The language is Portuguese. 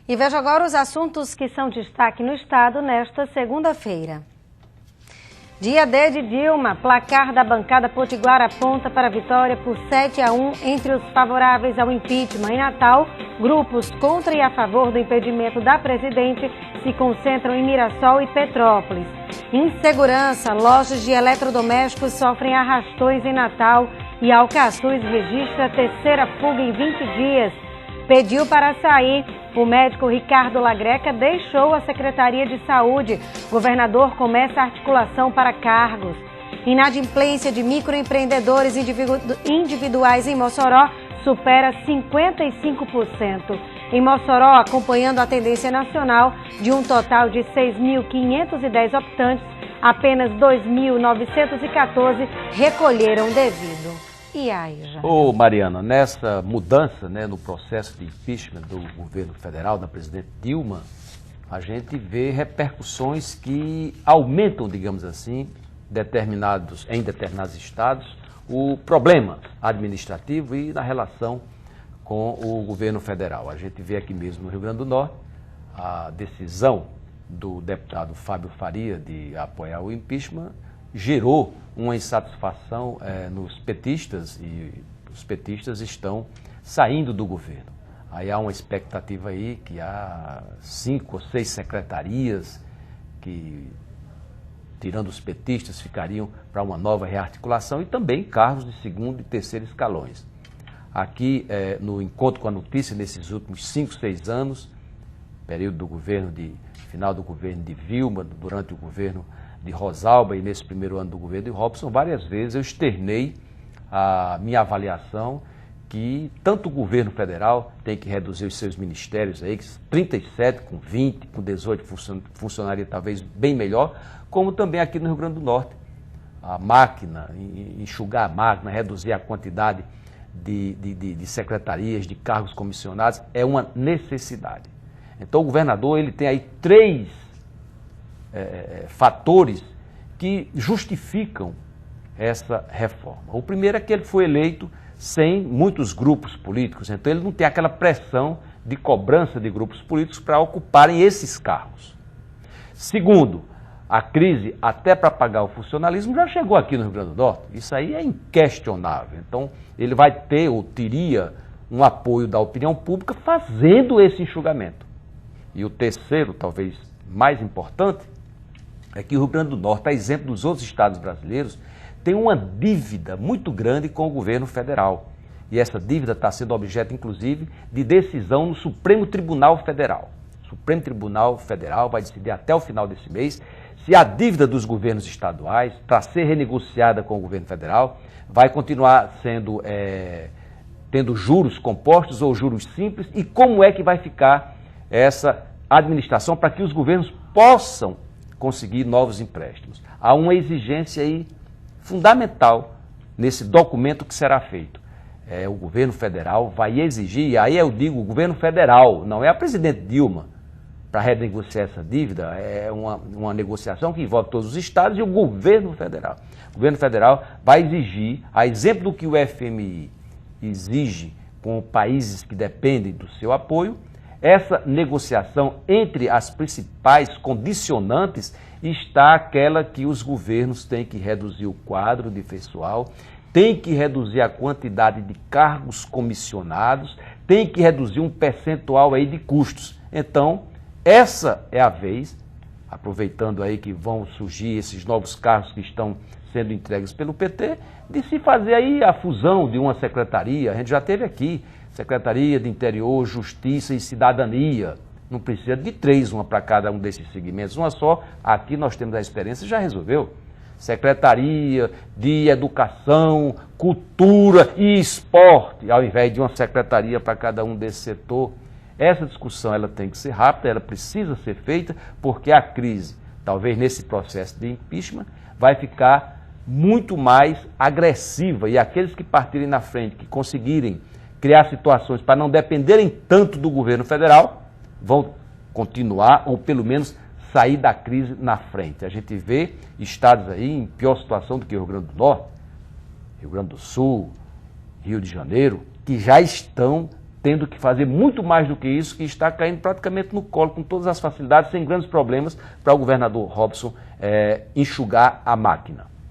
E veja agora os assuntos que são destaque no estado nesta segunda-feira. Dia D de Dilma, placar da bancada potiguar aponta para a vitória por 7-1 entre os favoráveis ao impeachment. Em Natal, grupos contra e a favor do impedimento da presidente se concentram em Mirassol e Petrópolis. Insegurança, lojas de eletrodomésticos sofrem arrastões em Natal e Alcaçuz registra a terceira fuga em 20 dias. Pediu para sair. O médico Ricardo Lagreca deixou a Secretaria de Saúde. Governador começa a articulação para cargos. Inadimplência de microempreendedores individuais em Mossoró supera 55%. Em Mossoró, acompanhando a tendência nacional de um total de 6.510 optantes, apenas 2.914 recolheram devido. E aí, já? Ô Mariana, nessa mudança, no processo de impeachment do governo federal, da presidente Dilma, a gente vê repercussões que aumentam, digamos assim, em determinados estados, o problema administrativo e na relação com o governo federal. A gente vê aqui mesmo no Rio Grande do Norte a decisão do deputado Fábio Faria de apoiar o impeachment gerou uma insatisfação nos petistas e os petistas estão saindo do governo. Aí há uma expectativa aí que há 5 ou 6 secretarias que, tirando os petistas, ficariam para uma nova rearticulação e também cargos de segundo e terceiro escalões. Aqui, no Encontro com a Notícia, nesses últimos 5, 6 anos, período do governo final do governo de Vilma, durante o governo de Rosalba e nesse primeiro ano do governo de Robson, várias vezes eu externei a minha avaliação que tanto o governo federal tem que reduzir os seus ministérios, aí, 37 com 20, com 18 funcionaria talvez bem melhor, como também aqui no Rio Grande do Norte. A máquina, enxugar a máquina, reduzir a quantidade de secretarias, de cargos comissionados, é uma necessidade. Então o governador ele tem aí 3 fatores que justificam essa reforma. O primeiro é que ele foi eleito sem muitos grupos políticos, então ele não tem aquela pressão de cobrança de grupos políticos para ocuparem esses cargos. Segundo, a crise até para pagar o funcionalismo já chegou aqui no Rio Grande do Norte, isso aí é inquestionável, então ele vai ter ou teria um apoio da opinião pública fazendo esse enxugamento. E o terceiro, talvez mais importante, é que o Rio Grande do Norte, a exemplo dos outros estados brasileiros, tem uma dívida muito grande com o governo federal. E essa dívida está sendo objeto, inclusive, de decisão no Supremo Tribunal Federal. O Supremo Tribunal Federal vai decidir até o final desse mês se a dívida dos governos estaduais, para ser renegociada com o governo federal, vai continuar tendo juros compostos ou juros simples e como é que vai ficar essa administração para que os governos possam conseguir novos empréstimos. Há uma exigência aí fundamental nesse documento que será feito. O governo federal vai exigir, e aí eu digo o governo federal, não é a presidente Dilma, para renegociar essa dívida, é uma negociação que envolve todos os estados e o governo federal. O governo federal vai exigir, a exemplo do que o FMI exige com países que dependem do seu apoio, essa negociação entre as principais condicionantes está aquela que os governos têm que reduzir o quadro de pessoal, têm que reduzir a quantidade de cargos comissionados, têm que reduzir um percentual aí de custos. Então, essa é a vez, aproveitando aí que vão surgir esses novos cargos que estão sendo entregues pelo PT, de se fazer aí a fusão de uma secretaria, a gente já teve aqui, Secretaria de Interior, Justiça e Cidadania. Não precisa de 3, uma para cada um desses segmentos, uma só. Aqui nós temos a experiência e já resolveu. Secretaria de Educação, Cultura e Esporte, ao invés de uma secretaria para cada um desse setor. Essa discussão ela tem que ser rápida, ela precisa ser feita, porque a crise, talvez nesse processo de impeachment, vai ficar muito mais agressiva. E aqueles que partirem na frente, que conseguirem criar situações para não dependerem tanto do governo federal, vão continuar ou pelo menos sair da crise na frente. A gente vê estados aí em pior situação do que o Rio Grande do Norte, Rio Grande do Sul, Rio de Janeiro, que já estão tendo que fazer muito mais do que isso, que está caindo praticamente no colo, com todas as facilidades, sem grandes problemas, para o governador Robson enxugar a máquina.